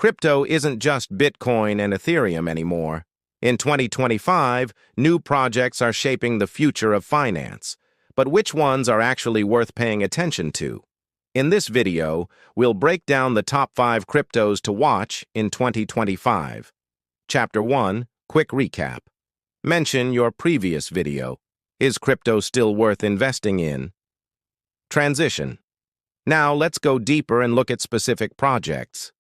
Crypto isn't just Bitcoin and Ethereum anymore. In 2025, new projects are shaping the future of finance. But which ones are actually worth paying attention to? In this video, we'll break down the top 5 cryptos to watch in 2025. Chapter 1, Quick Recap. Mention your previous video. Is crypto still worth investing in? Transition. Now let's go deeper and look at specific projects.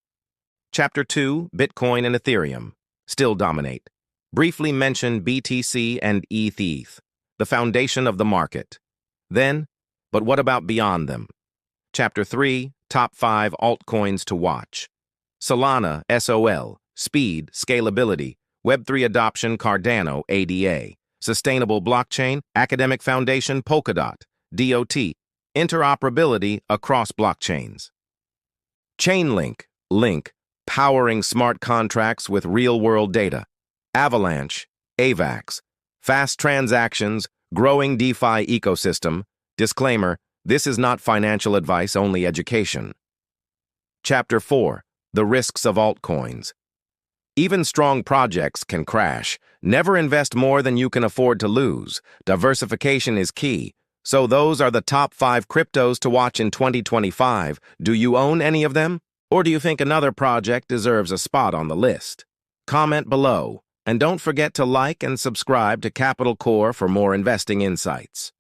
Chapter 2, Bitcoin and Ethereum. Still dominate. Briefly mention BTC and ETH, the foundation of the market. Then, but what about beyond them? Chapter 3, Top 5 Altcoins to Watch. Solana, SOL, Speed, Scalability, Web3 Adoption, Cardano, ADA, Sustainable Blockchain, Academic Foundation, Polkadot, DOT, Interoperability across blockchains. Chainlink, Link, powering smart contracts with real-world data. Avalanche, AVAX, fast transactions, growing DeFi ecosystem. Disclaimer, this is not financial advice, only education. Chapter 4, The Risks of Altcoins. Even strong projects can crash. Never invest more than you can afford to lose. Diversification is key. So those are the top 5 cryptos to watch in 2025. Do you own any of them? Or do you think another project deserves a spot on the list? Comment below. And don't forget to like and subscribe to CapitalCore for more investing insights.